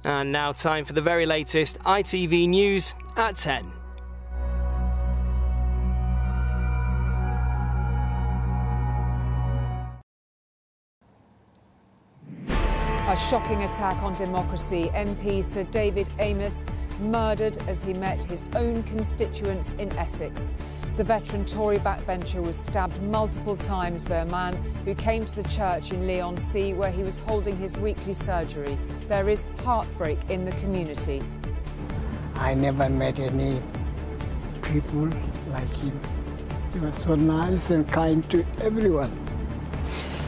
And now time for the very latest ITV News at 10. A shocking attack on democracy. MP Sir David Amess murdered as he met his own constituents in Essex. The veteran Tory backbencher was stabbed multiple times by a man who came to the church in Leigh-On-Sea where he was holding his weekly surgery. There is heartbreak in the community. I never met any people like him. He was so nice and kind to everyone.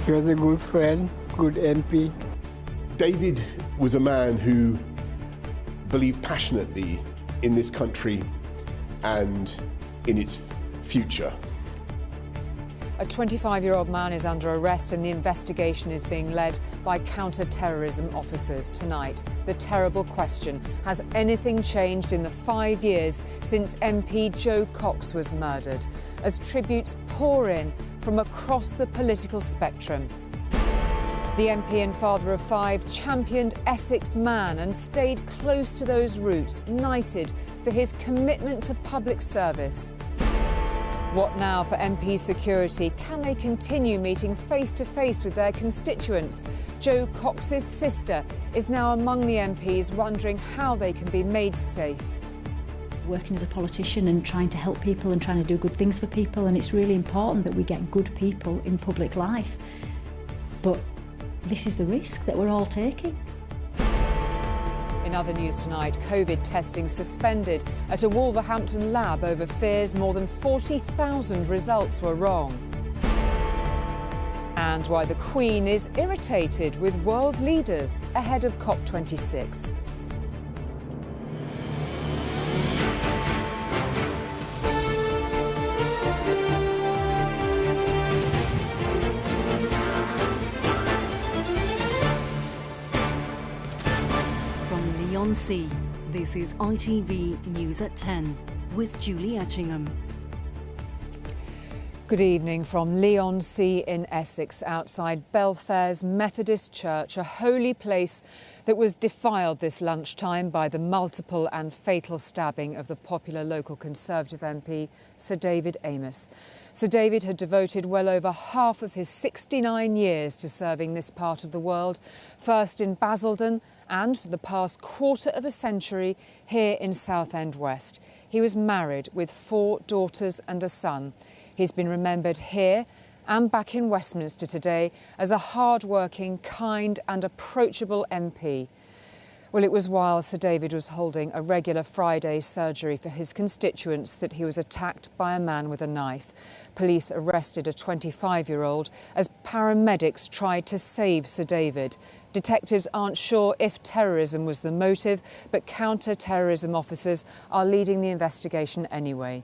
He was a good friend, good MP. David was a man who believed passionately in this country and in its future. A 25-year-old man is under arrest and the investigation is being led by counter-terrorism officers tonight. The terrible question, has anything changed in the 5 years since MP Joe Cox was murdered? As tributes pour in from across the political spectrum. The MP and father of 5 championed Essex man and stayed close to those roots, knighted for his commitment to public service. What now for MP security? Can they continue meeting face to face with their constituents? Joe Cox's sister is now among the MPs wondering how they can be made safe. Working as a politician and trying to help people and trying to do good things for people, and it's really important that we get good people in public life. But this is the risk that we're all taking. In other news tonight, COVID testing suspended at a Wolverhampton lab over fears more than 40,000 results were wrong. And why the Queen is irritated with world leaders ahead of COP26. Leigh-On-Sea. This is ITV News at 10 with Julie Etchingham. Good evening from Leigh-On-Sea in Essex, outside Belfair's Methodist Church, a holy place that was defiled this lunchtime by the multiple and fatal stabbing of the popular local Conservative MP, Sir David Amess. Sir David had devoted well over half of his 69 years to serving this part of the world, first in Basildon and for the past quarter of a century here in Southend West. He was married with 4 daughters and a son. He's been remembered here and back in Westminster today as a hard-working, kind and approachable MP. Well, it was while Sir David was holding a regular Friday surgery for his constituents that he was attacked by a man with a knife. Police arrested a 25-year-old as paramedics tried to save Sir David. Detectives aren't sure if terrorism was the motive, but counter-terrorism officers are leading the investigation anyway.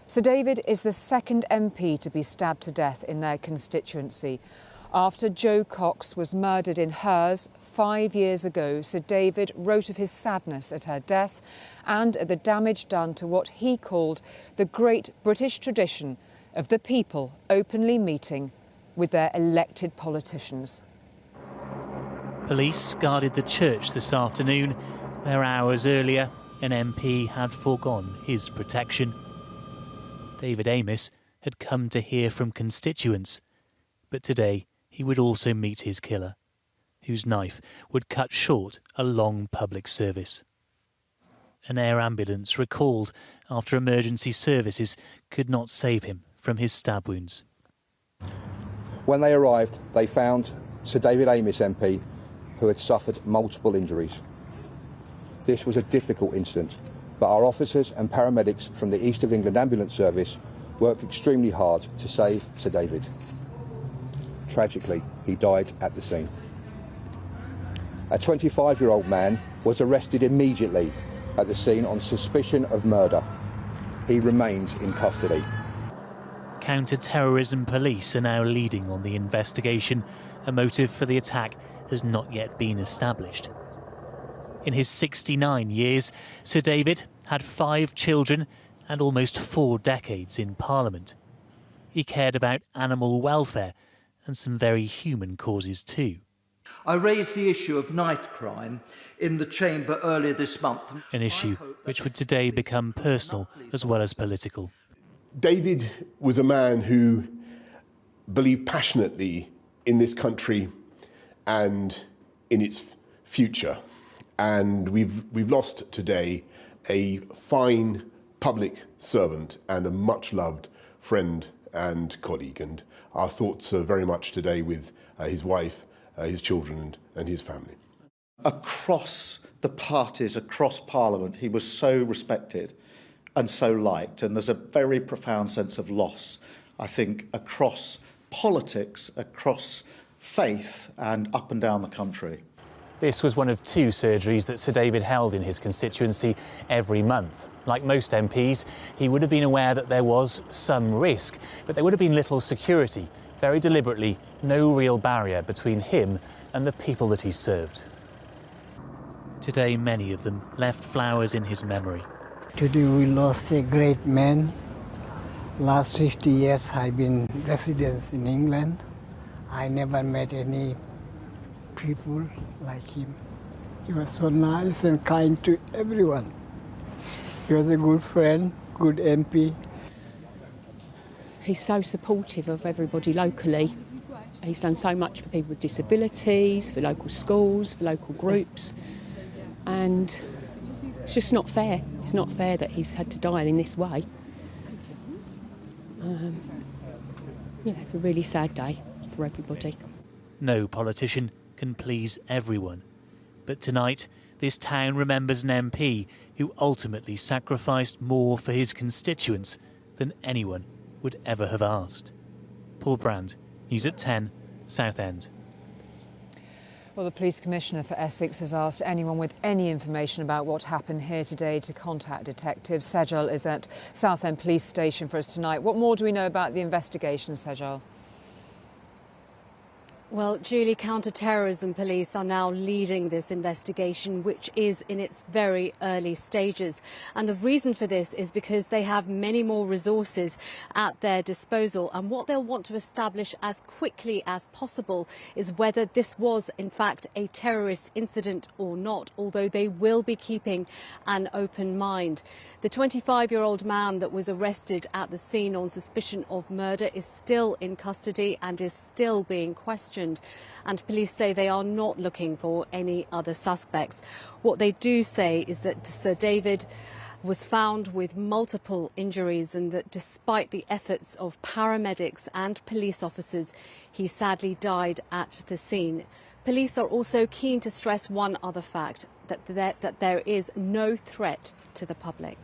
Sir David is the second MP to be stabbed to death in their constituency. After Joe Cox was murdered in hers 5 years ago, Sir David wrote of his sadness at her death and at the damage done to what he called the great British tradition of the people openly meeting with their elected politicians. Police guarded the church this afternoon, where hours earlier an MP had foregone his protection. David Amess had come to hear from constituents, but today he would also meet his killer, whose knife would cut short a long public service. An air ambulance recalled after emergency services could not save him from his stab wounds. When they arrived, they found Sir David Amess MP, who had suffered multiple injuries. This was a difficult incident, but our officers and paramedics from the East of England Ambulance Service worked extremely hard to save Sir David. Tragically, he died at the scene. A 25-year-old man was arrested immediately at the scene on suspicion of murder. He remains in custody. Counter-terrorism police are now leading on the investigation. A motive for the attack has not yet been established. In his 69 years, Sir David had 5 children and almost 4 decades in Parliament. He cared about animal welfare and some very human causes too. I raised the issue of night crime in the Chamber earlier this month. An issue which would today become personal as well as political. David was a man who believed passionately in this country and in its future. And we've lost today a fine public servant and a much-loved friend and colleague. And our thoughts are very much today with his wife, his children and his family. Across the parties, across Parliament, he was so respected and so liked, and there's a very profound sense of loss, I think, across politics, across faith and up and down the country. This was one of 2 surgeries that Sir David held in his constituency every month. Like most MPs, he would have been aware that there was some risk, but there would have been little security. Very deliberately, no real barrier between him and the people that he served. Today, many of them left flowers in his memory. Today we lost a great man. Last 50 years I've been resident in England. I never met any people like him. He was so nice and kind to everyone. He was a good friend, good MP. He's so supportive of everybody locally. He's done so much for people with disabilities, for local schools, for local groups. And it's just not fair. It's not fair that he's had to die in this way. It's a really sad day for everybody. No politician can please everyone. But tonight, this town remembers an MP who ultimately sacrificed more for his constituents than anyone would ever have asked. Paul Brand, News at 10, Southend. Well, the Police Commissioner for Essex has asked anyone with any information about what happened here today to contact detectives. Sejal is at Southend Police Station for us tonight. What more do we know about the investigation, Sejal? Well, Julie, counter-terrorism police are now leading this investigation, which is in its very early stages. And the reason for this is because they have many more resources at their disposal. And what they'll want to establish as quickly as possible is whether this was, in fact, a terrorist incident or not, although they will be keeping an open mind. The 25-year-old man that was arrested at the scene on suspicion of murder is still in custody and is still being questioned. And police say they are not looking for any other suspects. What they do say is that Sir David was found with multiple injuries and that despite the efforts of paramedics and police officers, he sadly died at the scene. Police are also keen to stress one other fact, that there is no threat to the public.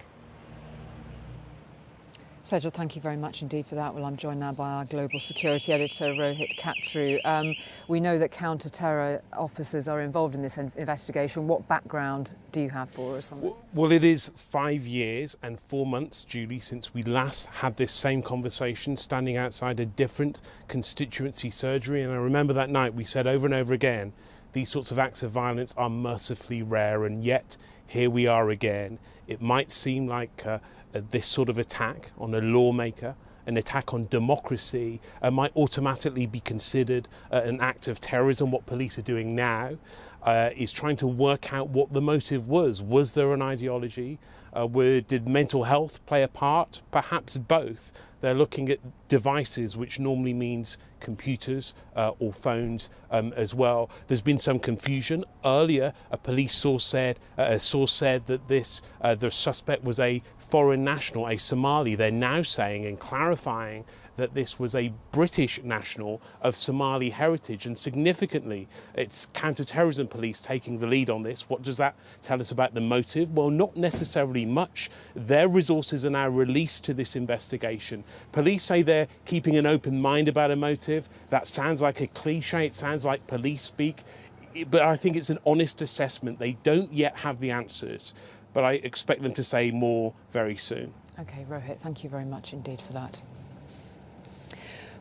Sejal, thank you very much indeed for that. Well, I'm joined now by our global security editor, Rohit Katru. We know that counter-terror officers are involved in this investigation. What background do you have for us on this? Well, it is 5 years and 4 months, Julie, since we last had this same conversation standing outside a different constituency surgery. And I remember that night we said over and over again, these sorts of acts of violence are mercifully rare, and yet here we are again. It might seem like this sort of attack on a lawmaker, an attack on democracy, might automatically be considered an act of terrorism. What police are doing now is trying to work out what the motive was. Was there an ideology? Did mental health play a part? Perhaps both. They're looking at devices, which normally means computers or phones as well. There's been some confusion. Earlier, a police source said that the suspect was a foreign national, a Somali. They're now saying and clarifying that this was a British national of Somali heritage, and significantly it's counter-terrorism police taking the lead on this. What does that tell us about the motive? Well, not necessarily much. Their resources are now released to this investigation. Police say they're keeping an open mind about a motive. That sounds like a cliche, it sounds like police speak, but I think it's an honest assessment. They don't yet have the answers, but I expect them to say more very soon. OK, Rohit, thank you very much indeed for that.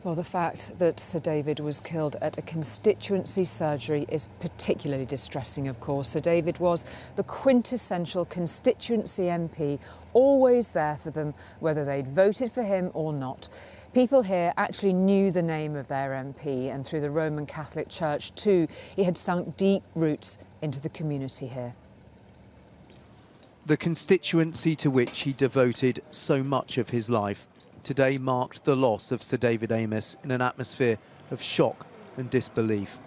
Well, the fact that Sir David was killed at a constituency surgery is particularly distressing, of course. Sir David was the quintessential constituency MP, always there for them, whether they'd voted for him or not. People here actually knew the name of their MP, and through the Roman Catholic Church too, he had sunk deep roots into the community here. The constituency to which he devoted so much of his life today marked the loss of Sir David Amess in an atmosphere of shock and disbelief.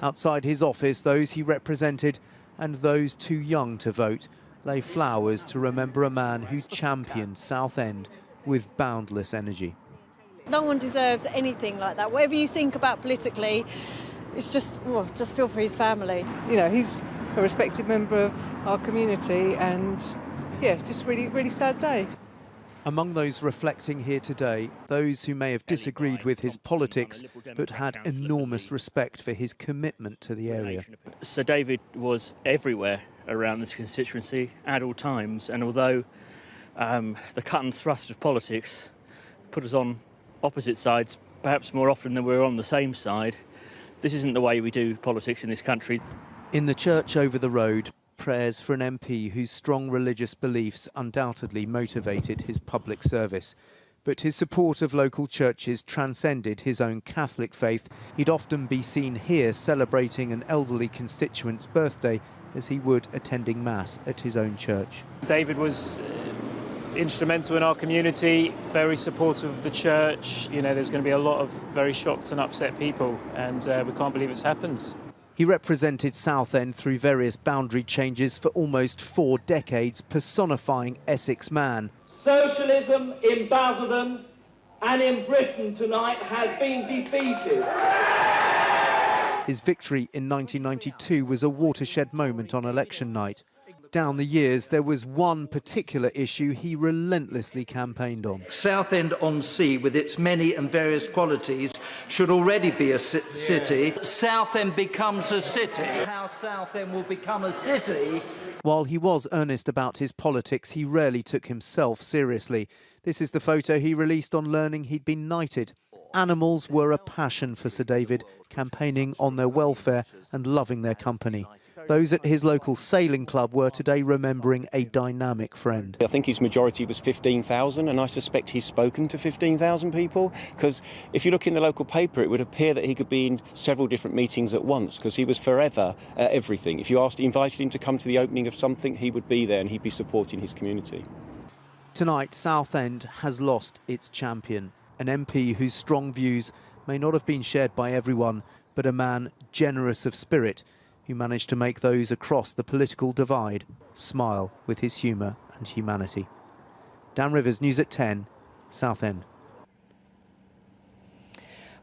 Outside his office, those he represented and those too young to vote lay flowers to remember a man who championed Southend with boundless energy. No one deserves anything like that. Whatever you think about politically, it's just feel for his family. You know, he's a respected member of our community, and yeah, just really sad day. Among those reflecting here today, those who may have disagreed with his politics but had enormous respect for his commitment to the area. Sir David was everywhere around this constituency at all times, and although the cut and thrust of politics put us on opposite sides perhaps more often than we're on the same side, this isn't the way we do politics in this country. In the church over the road, prayers for an MP whose strong religious beliefs undoubtedly motivated his public service. But his support of local churches transcended his own Catholic faith. He'd often be seen here celebrating an elderly constituent's birthday as he would attending Mass at his own church. David was instrumental in our community, very supportive of the church. You know, there's going to be a lot of very shocked and upset people, and we can't believe it's happened. He represented Southend through various boundary changes for almost 4 decades, personifying Essex man. Socialism in Basildon and in Britain tonight has been defeated. His victory in 1992 was a watershed moment on election night. Down the years, there was one particular issue he relentlessly campaigned on. Southend-on-Sea, with its many and various qualities, should already be a city. Southend becomes a city. How Southend will become a city. While he was earnest about his politics, he rarely took himself seriously. This is the photo he released on learning he'd been knighted. Animals were a passion for Sir David, campaigning on their welfare and loving their company. Those at his local sailing club were today remembering a dynamic friend. I think his majority was 15,000, and I suspect he's spoken to 15,000 people, because if you look in the local paper, it would appear that he could be in several different meetings at once, because he was forever at everything. If you invited him to come to the opening of something, he would be there and he'd be supporting his community. Tonight, Southend has lost its champion, an MP whose strong views may not have been shared by everyone, but a man generous of spirit, who managed to make those across the political divide smile with his humour and humanity. Dan Rivers, News at 10, Southend.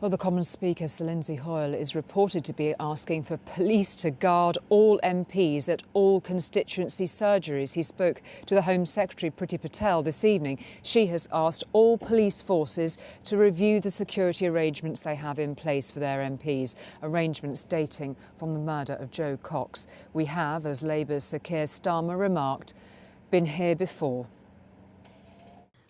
Well, the Commons Speaker, Sir Lindsay Hoyle, is reported to be asking for police to guard all MPs at all constituency surgeries. He spoke to the Home Secretary, Priti Patel, this evening. She has asked all police forces to review the security arrangements they have in place for their MPs, arrangements dating from the murder of Joe Cox. We have, as Labour's Sir Keir Starmer remarked, been here before.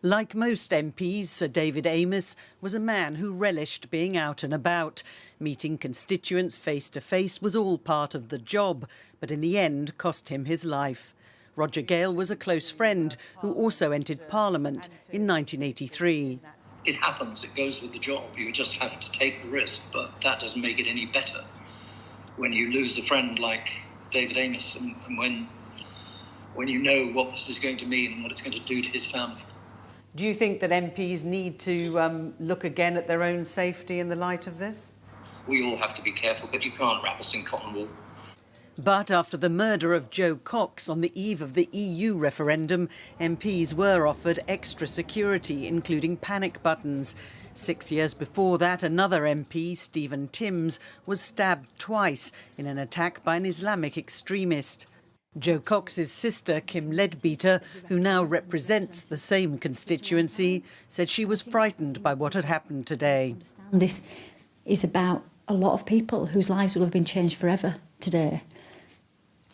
Like most MPs, Sir David Amess was a man who relished being out and about. Meeting constituents face to face was all part of the job, but in the end cost him his life. Roger Gale was a close friend who also entered Parliament in 1983. It happens, it goes with the job. You just have to take the risk, but that doesn't make it any better when you lose a friend like David Amess and when you know what this is going to mean and what it's going to do to his family. Do you think that MPs need to look again at their own safety in the light of this? We all have to be careful, but you can't wrap us in cotton wool. But after the murder of Joe Cox on the eve of the EU referendum, MPs were offered extra security, including panic buttons. 6 years before that, another MP, Stephen Timms, was stabbed twice in an attack by an Islamic extremist. Joe Cox's sister, Kim Leadbeater, who now represents the same constituency, said she was frightened by what had happened today. This is about a lot of people whose lives will have been changed forever today.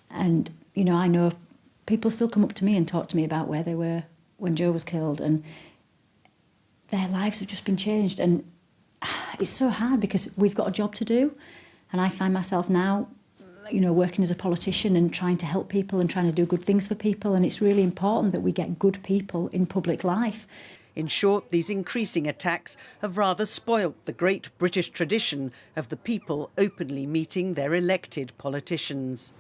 And, you know, I know people still come up to me and talk to me about where they were when Joe was killed, and their lives have just been changed. And it's so hard because we've got a job to do, and I find myself now, you know, working as a politician and trying to help people and trying to do good things for people, and it's really important that we get good people in public life. In short, these increasing attacks have rather spoilt the great British tradition of the people openly meeting their elected politicians.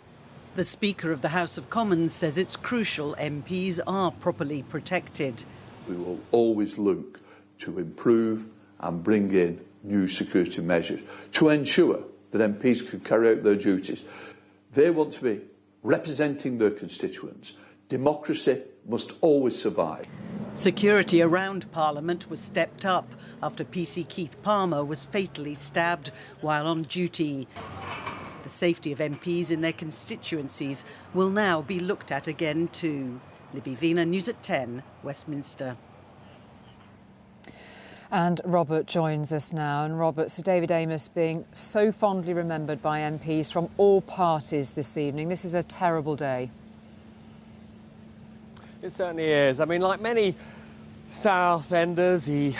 The Speaker of the House of Commons says it's crucial MPs are properly protected. We will always look to improve and bring in new security measures to ensure that MPs can carry out their duties. They want to be representing their constituents. Democracy must always survive. Security around Parliament was stepped up after PC Keith Palmer was fatally stabbed while on duty. The safety of MPs in their constituencies will now be looked at again too. Libby Vina, News at 10, Westminster. And Robert joins us now. And Robert, Sir David Amess being so fondly remembered by MPs from all parties this evening. This is a terrible day. It certainly is. I mean, like many Southenders, he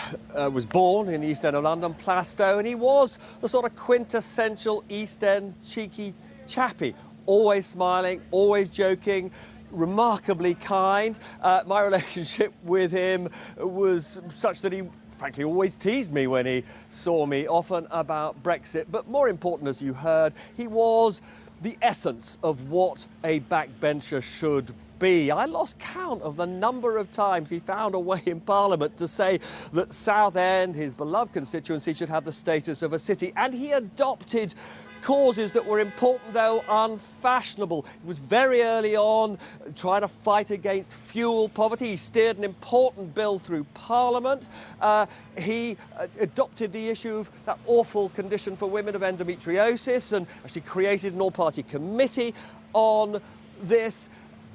was born in the East End of London, Plaistow, and he was the sort of quintessential East End cheeky chappie. Always smiling, always joking, remarkably kind. My relationship with him was such that he frankly always teased me when he saw me, often about Brexit. But more important, as you heard, he was the essence of what a backbencher should be. I lost count of the number of times he found a way in Parliament to say that Southend, his beloved constituency, should have the status of a city. And he adopted causes that were important, though unfashionable. It was very early on trying to fight against fuel poverty. He steered an important bill through Parliament. He adopted the issue of that awful condition for women of endometriosis and actually created an all-party committee on this.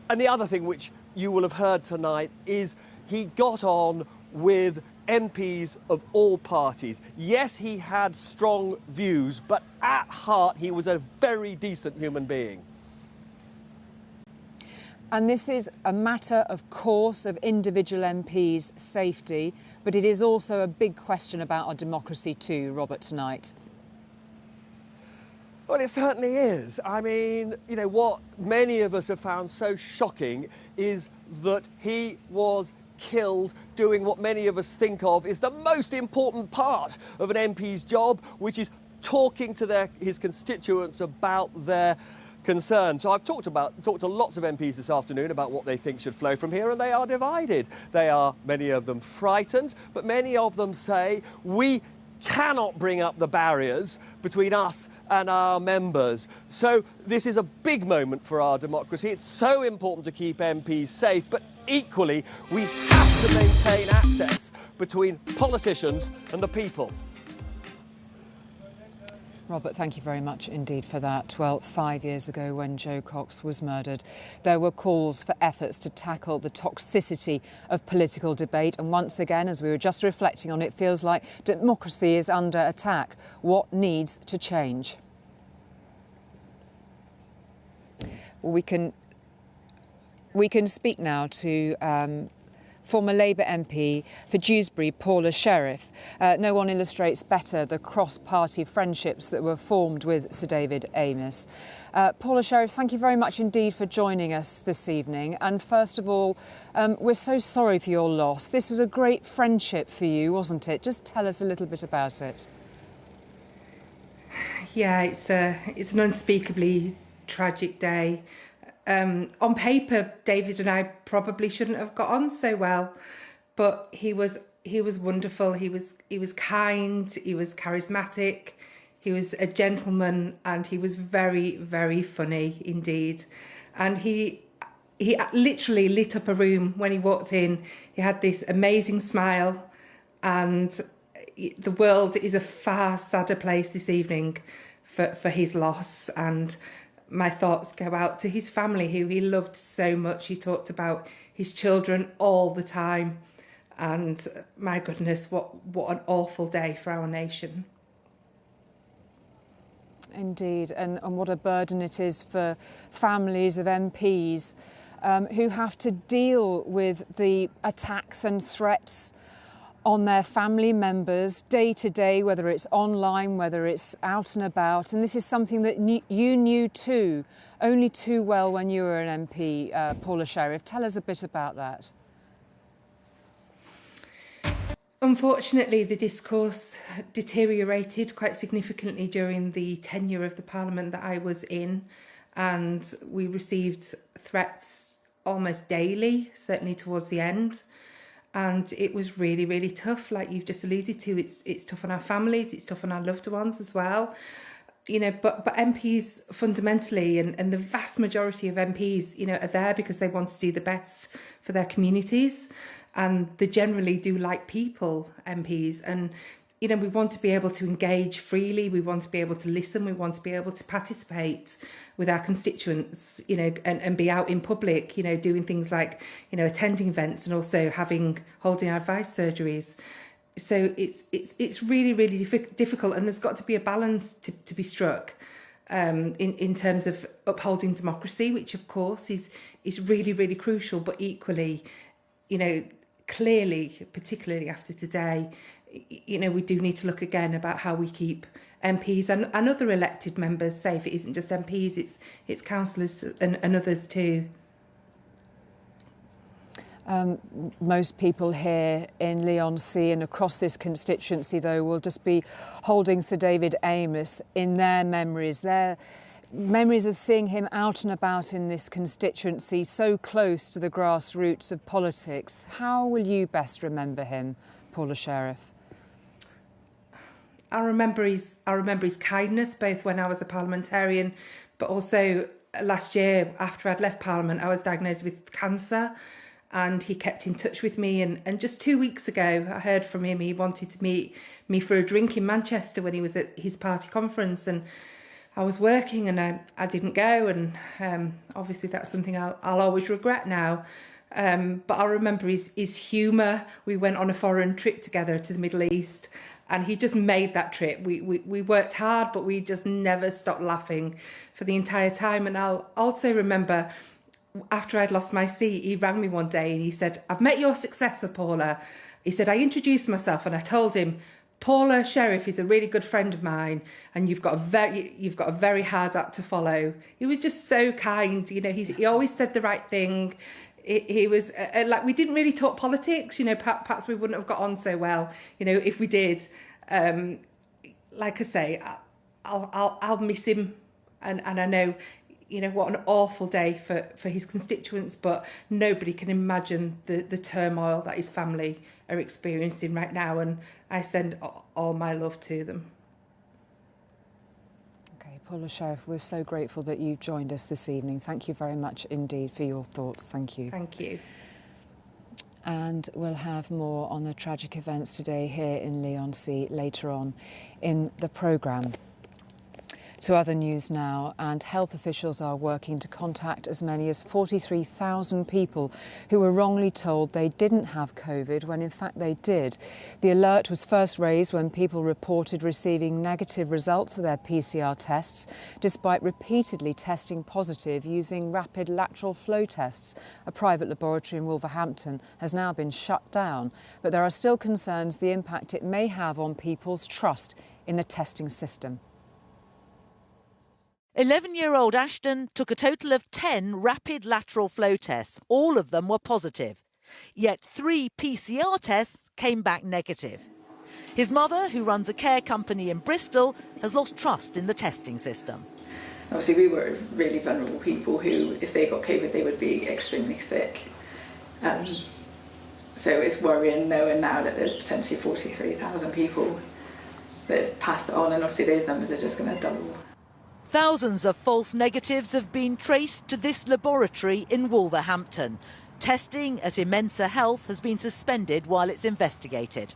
And the other thing which you will have heard tonight is he got on with MPs of all parties. Yes, he had strong views, but at heart he was a very decent human being. And this is a matter, of course, of individual MPs' safety, but it is also a big question about our democracy too, Robert, tonight. Well, it certainly is. I mean, you know, what many of us have found so shocking is that he was killed doing what many of us think of is the most important part of an MP's job, which is talking to his constituents about their concerns. So I've talked to lots of MPs this afternoon about what they think should flow from here, and they are divided. They are, many of them, frightened, but many of them say we cannot bring up the barriers between us and our members. So this is a big moment for our democracy. It's so important to keep MPs safe, but equally we have to maintain access between politicians and the people. Robert, thank you very much indeed for that. Well, 5 years ago when Jo Cox was murdered, there were calls for efforts to tackle the toxicity of political debate. And once again, as we were just reflecting on, it feels like democracy is under attack. What needs to change? Well, we can speak now to former Labour MP for Dewsbury, Paula Sherriff. No one illustrates better the cross-party friendships that were formed with Sir David Amess. Paula Sherriff, thank you very much indeed for joining us this evening. And first of all, we're so sorry for your loss. This was a great friendship for you, wasn't it? Just tell us a little bit about it. Yeah, it's an unspeakably tragic day. On paper, David and I probably shouldn't have got on so well, but he was wonderful. He was kind. He was charismatic. He was a gentleman, and he was very, very funny indeed. And he literally lit up a room when he walked in. He had this amazing smile, and the world is a far sadder place this evening for his loss. And my thoughts go out to his family, who he loved so much. He talked about his children all the time. And my goodness, what an awful day for our nation. Indeed, and what a burden it is for families of MPs who have to deal with the attacks and threats on their family members day to day, whether it's online, whether it's out and about. And this is something that you knew too, only too well when you were an MP, Paula Sherriff. Tell us a bit about that. Unfortunately, the discourse deteriorated quite significantly during the tenure of the Parliament that I was in, and we received threats almost daily, certainly towards the end. And it was really, really tough, like you've just alluded to. It's tough on our families, it's tough on our loved ones as well. You know, but MPs fundamentally, and the vast majority of MPs, you know, are there because they want to do the best for their communities. And they generally do like people, MPs. And, you know, we want to be able to engage freely. We want to be able to listen. We want to be able to participate with our constituents, you know, and be out in public, you know, doing things like, you know, attending events and also holding our advice surgeries. So it's really, really difficult. And there's got to be a balance to be struck in terms of upholding democracy, which, of course, is really, really crucial. But equally, you know, clearly, particularly after today, you know, we do need to look again about how we keep MPs and other elected members safe. It isn't just MPs, it's councillors and others too. Most people here in Leigh-On-Sea and across this constituency, though, will just be holding Sir David Amess in their memories of seeing him out and about in this constituency, so close to the grassroots of politics. How will you best remember him, Paula Sherriff? I remember his kindness, both when I was a parliamentarian, but also last year after I'd left Parliament, I was diagnosed with cancer, and he kept in touch with me. And just 2 weeks ago, I heard from him he wanted to meet me for a drink in Manchester when he was at his party conference, and I was working and I didn't go, and obviously that's something I'll always regret now. But I remember his humour. We went on a foreign trip together to the Middle East, and he just made that trip. We worked hard, but we just never stopped laughing for the entire time. And I'll also remember, after I'd lost my seat, he rang me one day and he said, "I've met your successor, Paula." He said, "I introduced myself and I told him, Paula Sherriff is a really good friend of mine, and you've got a very hard act to follow." He was just so kind, you know. He always said the right thing. He was like, we didn't really talk politics, you know. Perhaps we wouldn't have got on so well, you know, if we did. Like I say, I'll miss him, and I know, you know, what an awful day for his constituents, but nobody can imagine the turmoil that his family are experiencing right now, and I send all my love to them. Okay, Paula Sherriff, we're so grateful that you joined us this evening. Thank you very much indeed for your thoughts. Thank you. Thank you. And we'll have more on the tragic events today here in Leigh-On-Sea later on in the programme. To other news now, and health officials are working to contact as many as 43,000 people who were wrongly told they didn't have COVID when in fact they did. The alert was first raised when people reported receiving negative results of their PCR tests, despite repeatedly testing positive using rapid lateral flow tests. A private laboratory in Wolverhampton has now been shut down, but there are still concerns the impact it may have on people's trust in the testing system. 11-year-old Ashton took a total of 10 rapid lateral flow tests. All of them were positive. Yet 3 PCR tests came back negative. His mother, who runs a care company in Bristol, has lost trust in the testing system. Obviously, we were really vulnerable people who, if they got COVID, they would be extremely sick. So it's worrying knowing now that there's potentially 43,000 people that have passed it on, and obviously those numbers are just going to double. Thousands of false negatives have been traced to this laboratory in Wolverhampton. Testing at Amess Health has been suspended while it's investigated.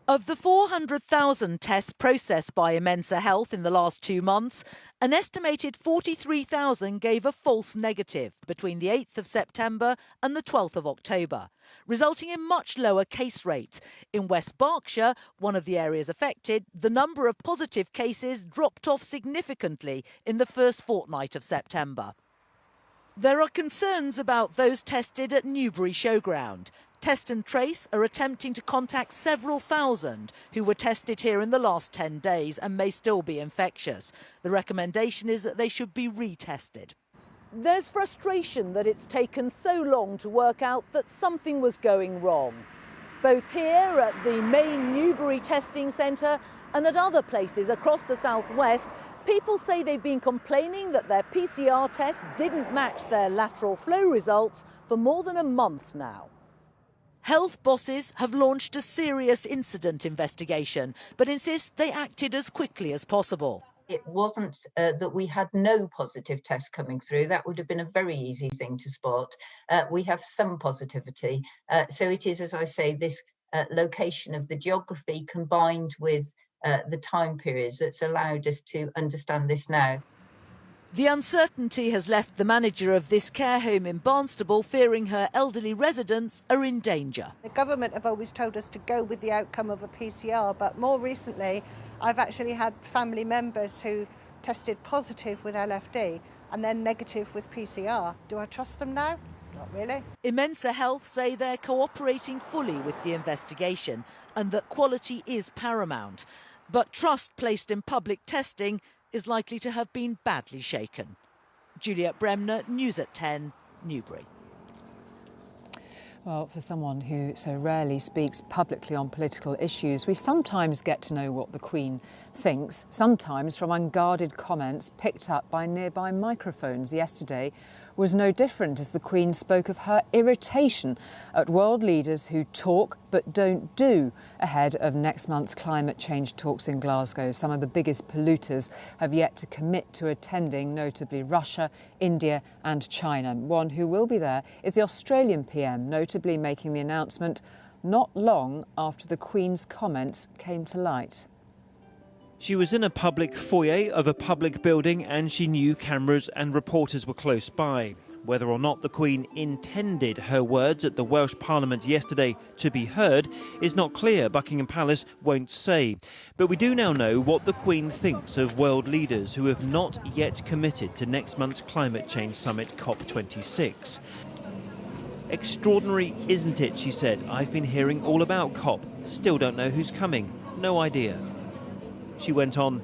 Of the 400,000 tests processed by Amess Health in the last 2 months, an estimated 43,000 gave a false negative between the 8th of September and the 12th of October, resulting in much lower case rates. In West Berkshire, one of the areas affected, the number of positive cases dropped off significantly in the first fortnight of September. There are concerns about those tested at Newbury Showground. Test and Trace are attempting to contact several thousand who were tested here in the last 10 days and may still be infectious. The recommendation is that they should be retested. There's frustration that it's taken so long to work out that something was going wrong. both here at the main Newbury testing centre and at other places across the southwest. People say they've been complaining that their PCR tests didn't match their lateral flow results for more than a month now. Health bosses have launched a serious incident investigation, but insist they acted as quickly as possible. It wasn't that we had no positive tests coming through. That would have been a very easy thing to spot. We have some positivity. So it is, as I say, this location of the geography combined with the time periods that's allowed us to understand this now. The uncertainty has left the manager of this care home in Barnstaple fearing her elderly residents are in danger. The government have always told us to go with the outcome of a PCR, but more recently I've actually had family members who tested positive with LFD and then negative with PCR. Do I trust them now? Not really. Amess Health say they're cooperating fully with the investigation and that quality is paramount. But trust placed in public testing is likely to have been badly shaken. Juliet Bremner, News at 10, Newbury. Well, for someone who so rarely speaks publicly on political issues, we sometimes get to know what the Queen thinks, sometimes from unguarded comments picked up by nearby microphones. Yesterday was no different as the Queen spoke of her irritation at world leaders who talk but don't do ahead of next month's climate change talks in Glasgow. Some of the biggest polluters have yet to commit to attending, notably Russia, India and China. One who will be there is the Australian PM, notably making the announcement not long after the Queen's comments came to light. She was in a public foyer of a public building and she knew cameras and reporters were close by. Whether or not the Queen intended her words at the Welsh Parliament yesterday to be heard is not clear. Buckingham Palace won't say. But we do now know what the Queen thinks of world leaders who have not yet committed to next month's climate change summit COP26. Extraordinary, isn't it, she said. I've been hearing all about COP. Still don't know who's coming. No idea. She went on,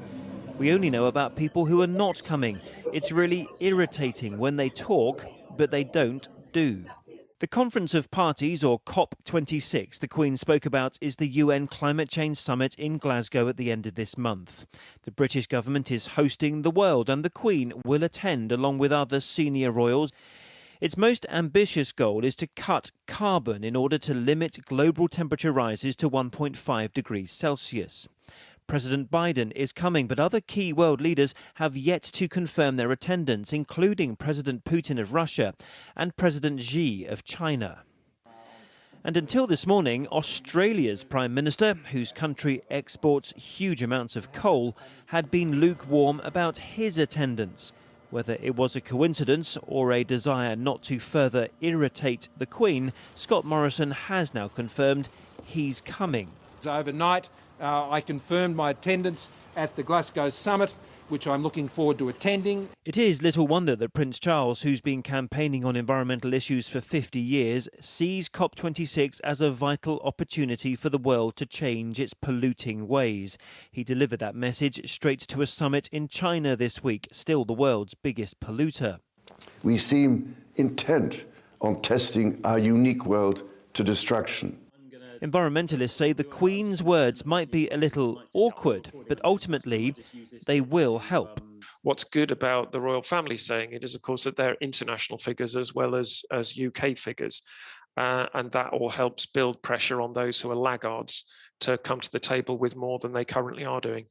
we only know about people who are not coming. It's really irritating when they talk, but they don't do. The Conference of Parties, or COP26, the Queen spoke about is the UN Climate Change Summit in Glasgow at the end of this month. The British government is hosting the world and the Queen will attend along with other senior royals. Its most ambitious goal is to cut carbon in order to limit global temperature rises to 1.5 degrees Celsius. President Biden is coming, but other key world leaders have yet to confirm their attendance, including President Putin of Russia and President Xi of China. And until this morning, Australia's Prime Minister, whose country exports huge amounts of coal, had been lukewarm about his attendance. Whether it was a coincidence or a desire not to further irritate the Queen, Scott Morrison has now confirmed he's coming. Overnight, I confirmed my attendance at the Glasgow summit, which I'm looking forward to attending. It is little wonder that Prince Charles, who's been campaigning on environmental issues for 50 years, sees COP26 as a vital opportunity for the world to change its polluting ways. He delivered that message straight to a summit in China this week, still the world's biggest polluter. We seem intent on testing our unique world to destruction. Environmentalists say the Queen's words might be a little awkward, but ultimately they will help. What's good about the royal family saying it is, of course, that they're international figures as well as UK figures. And that all helps build pressure on those who are laggards to come to the table with more than they currently are doing.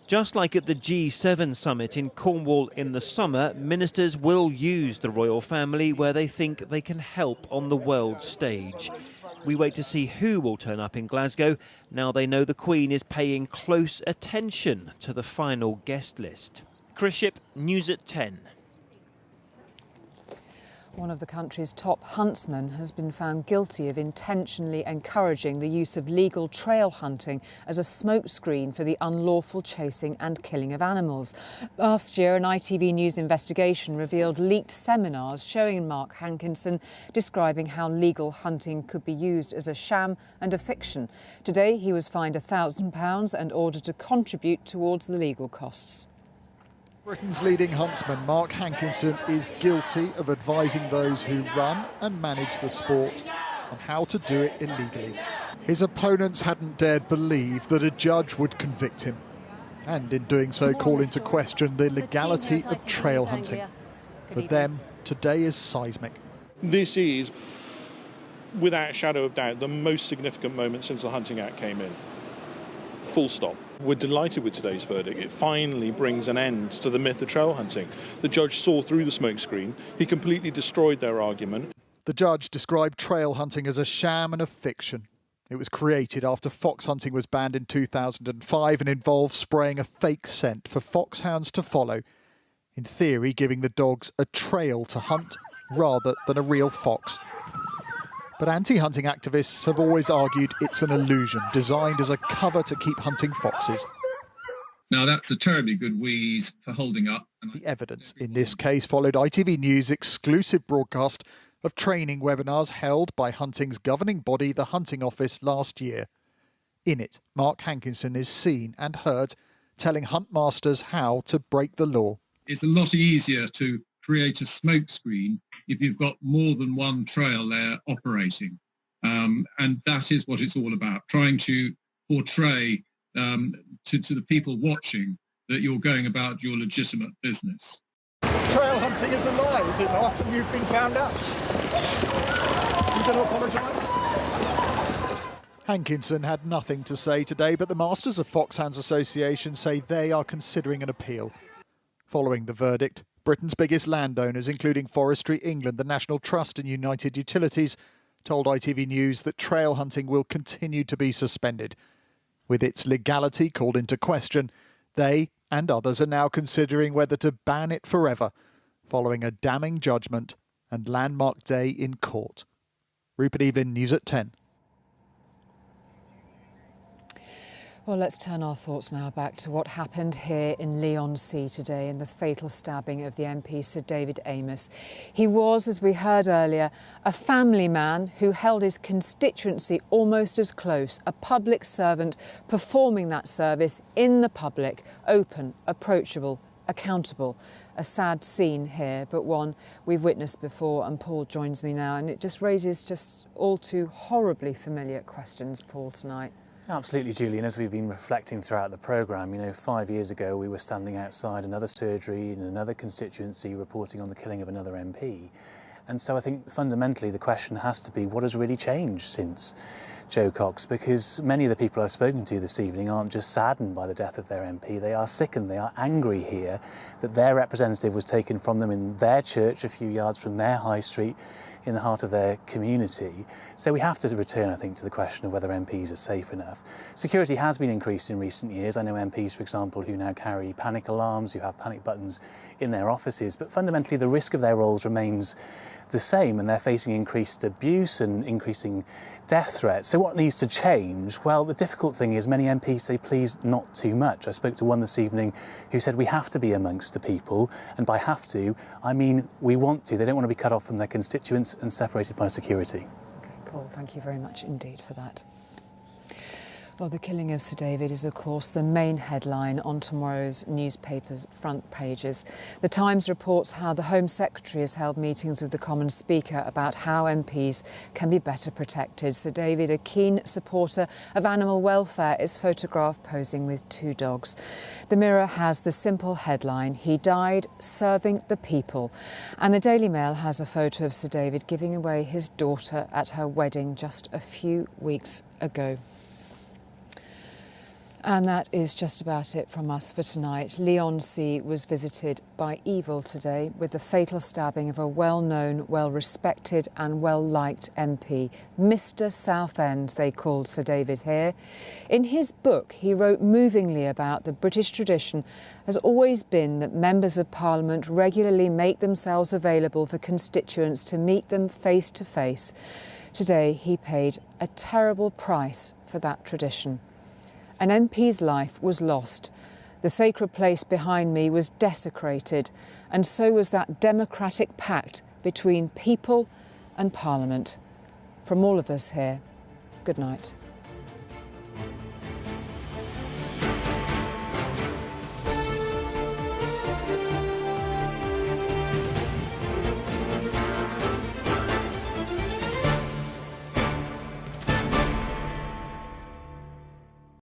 Just like at the G7 summit in Cornwall in the summer, ministers will use the royal family where they think they can help on the world stage. We wait to see who will turn up in Glasgow. Now they know the Queen is paying close attention to the final guest list. Chris Ship, News at 10. One of the country's top huntsmen has been found guilty of intentionally encouraging the use of legal trail hunting as a smokescreen for the unlawful chasing and killing of animals. Last year, an ITV News investigation revealed leaked seminars showing Mark Hankinson describing how legal hunting could be used as a sham and a fiction. Today, he was fined £1,000 and ordered to contribute towards the legal costs. Britain's leading huntsman, Mark Hankinson, is guilty of advising those who run and manage the sport on how to do it illegally. His opponents hadn't dared believe that a judge would convict him, and in doing so call into question the legality of trail hunting. For them, today is seismic. This is, without a shadow of doubt, the most significant moment since the Hunting Act came in. Full stop. We're delighted with today's verdict. It finally brings an end to the myth of trail hunting. The judge saw through the smokescreen. He completely destroyed their argument. The judge described trail hunting as a sham and a fiction. It was created after fox hunting was banned in 2005 and involved spraying a fake scent for foxhounds to follow, in theory giving the dogs a trail to hunt rather than a real fox. But anti-hunting activists have always argued it's an illusion, designed as a cover to keep hunting foxes. Now, that's a terribly good wheeze for holding up. The evidence in this case followed ITV News' exclusive broadcast of training webinars held by hunting's governing body, the Hunting Office, last year. In it, Mark Hankinson is seen and heard telling hunt masters how to break the law. It's a lot easier to create a smokescreen if you've got more than one trail there operating. And that is what it's all about, trying to portray to the people watching that you're going about your legitimate business. Trail hunting is a lie, is it not? And you've been found out. You going to apologise? Hankinson had nothing to say today, but the Masters of Foxhounds Association say they are considering an appeal. Following the verdict, Britain's biggest landowners, including Forestry England, the National Trust and United Utilities, told ITV News that trail hunting will continue to be suspended. With its legality called into question, they and others are now considering whether to ban it forever, following a damning judgment and landmark day in court. Rupert Evelyn, News at 10. Well, let's turn our thoughts now back to what happened here in Leigh-On-Sea today in the fatal stabbing of the MP Sir David Amess. He was, as we heard earlier, a family man who held his constituency almost as close, a public servant performing that service in the public, open, approachable, accountable. A sad scene here, but one we've witnessed before, and Paul joins me now, and it just raises just all too horribly familiar questions, Paul, tonight. Absolutely, Julian. As we've been reflecting throughout the programme, 5 years ago we were standing outside another surgery in another constituency reporting on the killing of another MP. And so I think fundamentally the question has to be, what has really changed since Jo Cox? Because many of the people I've spoken to this evening aren't just saddened by the death of their MP, they are sickened, they are angry here that their representative was taken from them in their church a few yards from their high street in the heart of their community. So we have to return, I think, to the question of whether MPs are safe enough. Security has been increased in recent years. I know MPs, for example, who now carry panic alarms, who have panic buttons in their offices, but fundamentally the risk of their roles remains the same, and they're facing increased abuse and increasing death threats. So what needs to change? Well, the difficult thing is many MPs say, please, not too much. I spoke to one this evening who said we have to be amongst the people, and by have to, I mean we want to. They don't want to be cut off from their constituents and separated by security. OK, Paul, thank you very much indeed for that. Well, the killing of Sir David is, of course, the main headline on tomorrow's newspapers' front pages. The Times reports how the Home Secretary has held meetings with the Common Speaker about how MPs can be better protected. Sir David, a keen supporter of animal welfare, is photographed posing with 2 dogs. The Mirror has the simple headline, "He died serving the people." And the Daily Mail has a photo of Sir David giving away his daughter at her wedding just a few weeks ago. And that is just about it from us for tonight. Leigh-On-Sea was visited by evil today with the fatal stabbing of a well-known, well-respected and well-liked MP. Mr. Southend, they called Sir David here. In his book, he wrote movingly about the British tradition has always been that members of Parliament regularly make themselves available for constituents to meet them face to face. Today, he paid a terrible price for that tradition. An MP's life was lost. The sacred place behind me was desecrated, and so was that democratic pact between people and Parliament. From all of us here, good night.